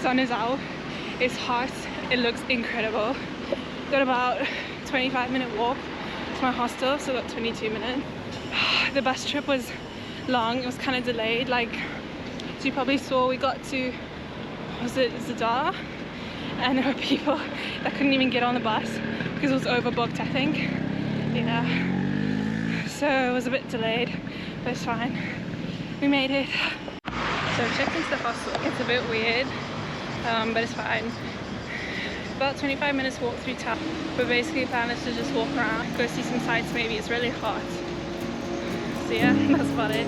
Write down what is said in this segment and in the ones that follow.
sun is out, it's hot, it looks incredible. Got about 25-minute walk to my hostel, so got 22 minutes. The bus trip was long, it was kind of delayed. Like, as you probably saw, we got to, was it Zadar? And there were people that couldn't even get on the bus because it was overbooked, I think. Yeah, so it was a bit delayed, but it's fine. We made it. So I checked into the hostel. It's a bit weird, but it's fine. About 25 minutes walk through town, but basically the plan is to just walk around, go see some sights maybe. It's really hot. So yeah, that's about it.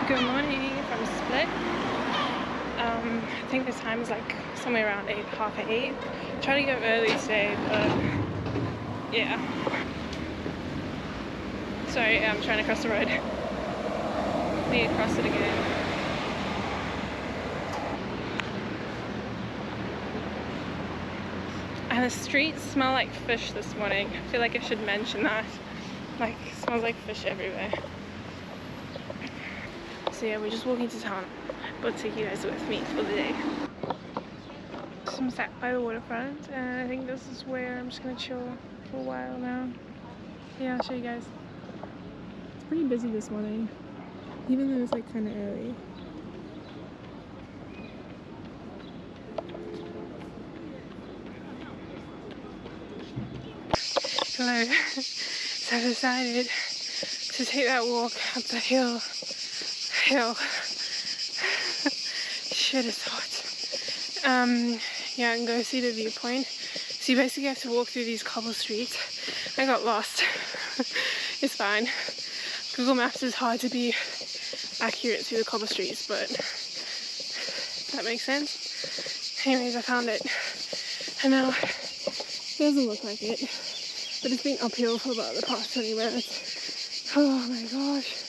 Good morning from Split. I think the time is like somewhere around 8, half 8. Try to go early today, but yeah. Sorry, I'm trying to cross the road. Need to cross it again. And the streets smell like fish this morning. I feel like I should mention that. Like, it smells like fish everywhere. So yeah, we're just walking to town, but take you guys with me for the day. So I'm sat by the waterfront, and I think this is where I'm just gonna chill for a while now. Yeah, I'll show you guys. It's pretty busy this morning, even though it's like kind of early. Hello. So I decided to take that walk up the hill. Shit, it's hot. Yeah, and go see the viewpoint. So you basically have to walk through these cobble streets. I got lost. It's fine. Google Maps is hard to be accurate through the cobble streets, but that makes sense. Anyways, I found it, and now it doesn't look like it, but it's been uphill for about the past 20 minutes. Oh my gosh.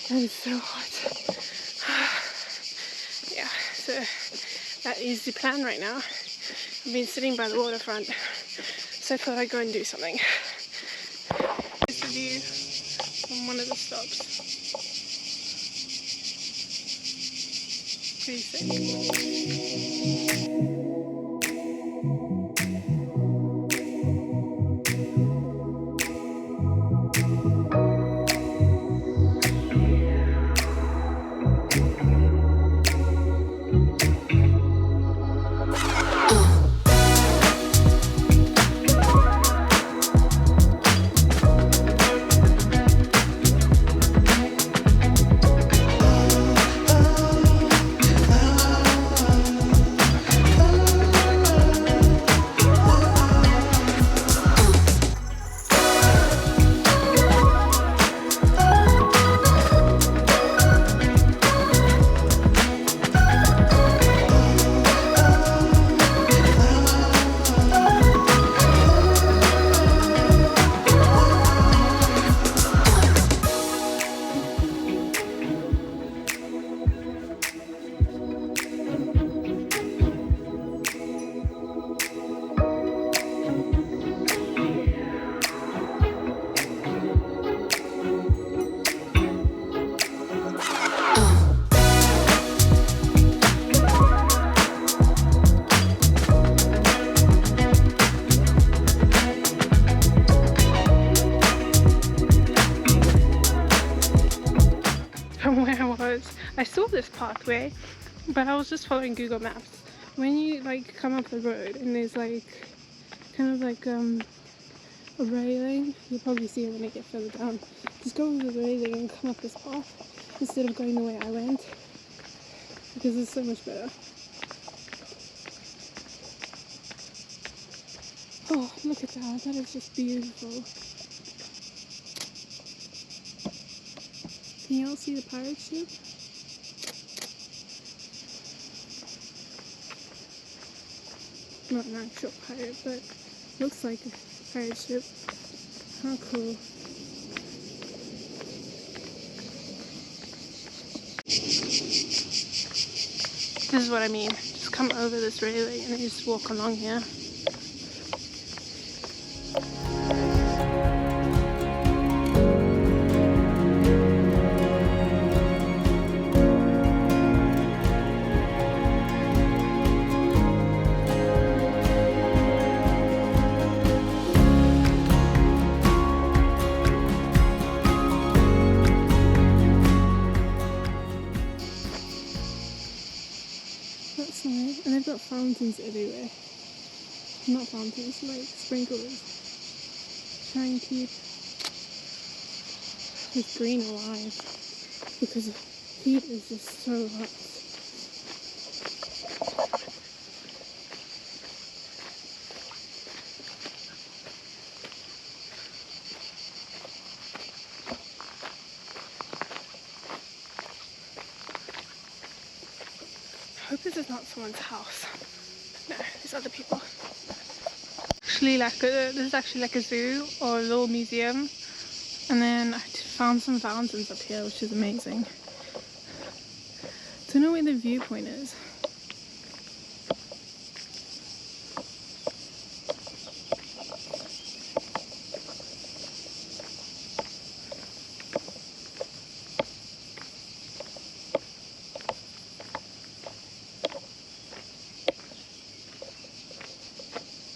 And it's so hot. Yeah, so that is the plan right now. I've been sitting by the waterfront, so I thought I'd go and do something. Here's the view from one of the stops. Pretty sick. I saw this pathway, but I was just following Google Maps. When you like come up the road and there's like kind of like a railing, you'll probably see it when I get further down. Just go over the railing and come up this path instead of going the way I went, because it's so much better. Oh, look at that, that is just beautiful. Can you all see the pirate ship? Not an actual pirate, but looks like a pirate ship. How cool. This is what I mean. Just come over this railway and then you just walk along here. That's nice. And they've got fountains everywhere. Not fountains, like sprinklers. Try and keep this green alive because the heat is just so hot. I hope this is not someone's house. No, these other people. Actually, this is actually like a zoo or a little museum. And then I found some fountains up here, which is amazing. Don't know where the viewpoint is.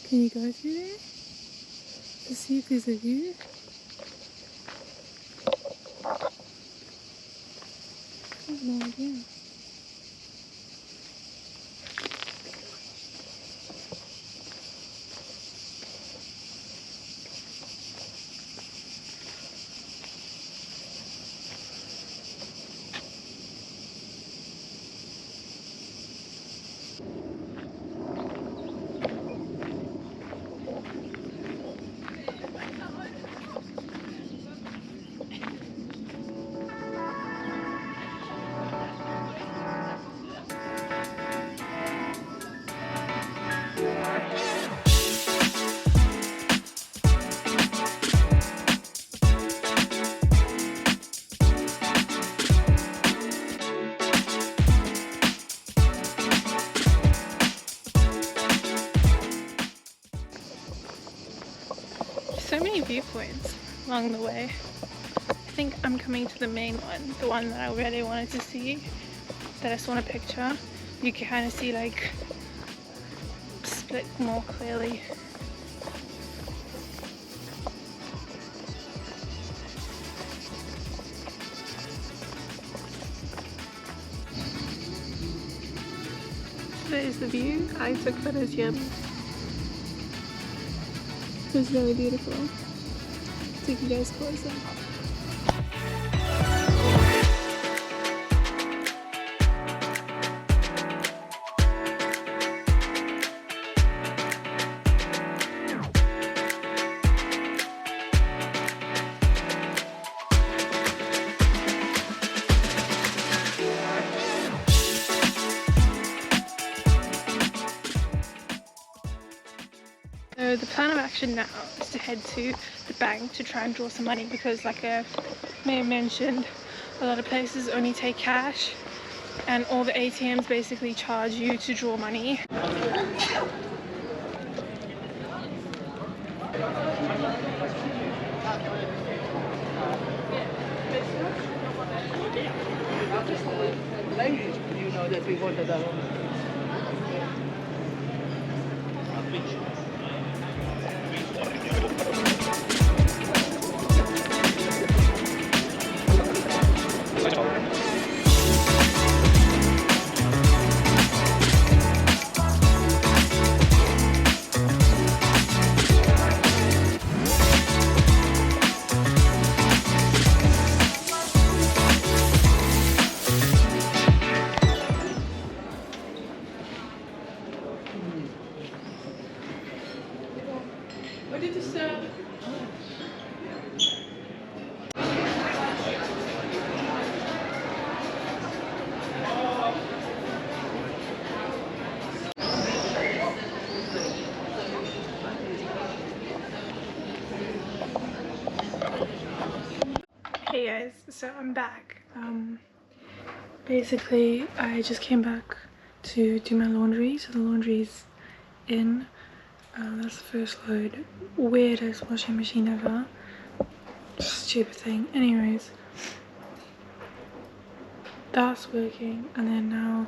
Can you go through there to see if there's a view? I have no idea. So many viewpoints along the way. I think I'm coming to the main one, the one that I really wanted to see, that I saw in a picture. You can kind of see like Split more clearly. There's the view. I took photos here. It was really beautiful. Take you guys closer. So the plan of action now is to head to the bank to try and draw some money because, like I may have mentioned, a lot of places only take cash and all the ATMs basically charge you to draw money. Ladies, you know that we wanted that one. What did you say? Hey guys, so I'm back. Basically I just came back to do my laundry, so the laundry's in. That's the first load. Weirdest washing machine ever. Stupid thing. Anyways, that's working, and then now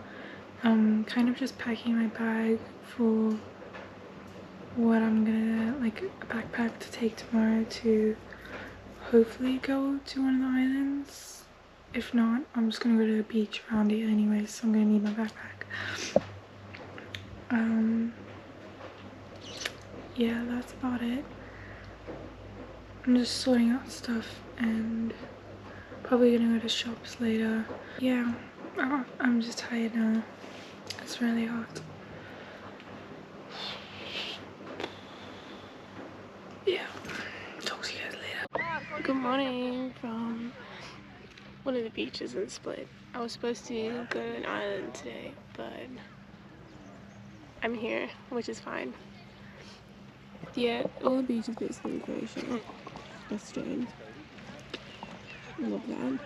I'm kind of just packing my bag for what I'm gonna, like, a backpack to take tomorrow to hopefully go to one of the islands. If not, I'm just gonna go to the beach around it anyway, so I'm gonna need my backpack. Yeah, that's about it. I'm just sorting out stuff and probably gonna go to shops later. Yeah, I'm just tired now. It's really hot. Yeah, talk to you guys later. Good morning from one of the beaches in Split. I was supposed to go to an island today, but I'm here, which is fine. Yeah, all the beaches basically in Croatia are strange. I love that.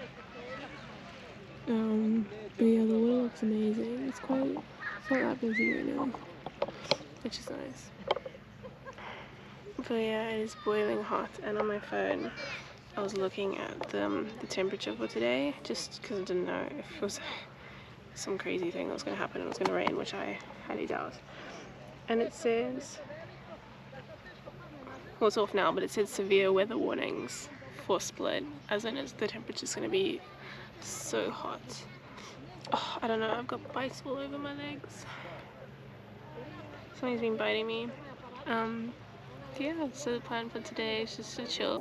But yeah, the water looks amazing. It's not that busy right now, which is nice. But yeah, it is boiling hot, and on my phone I was looking at the temperature for today, just because I didn't know if it was some crazy thing that was going to happen and it was going to rain, which I highly doubt. And it says, well, it's off now, but it says severe weather warnings for Split, as in the temperature's going to be so hot. Oh, I don't know, I've got bites all over my legs. Something's been biting me. Yeah, so the plan for today is just to chill.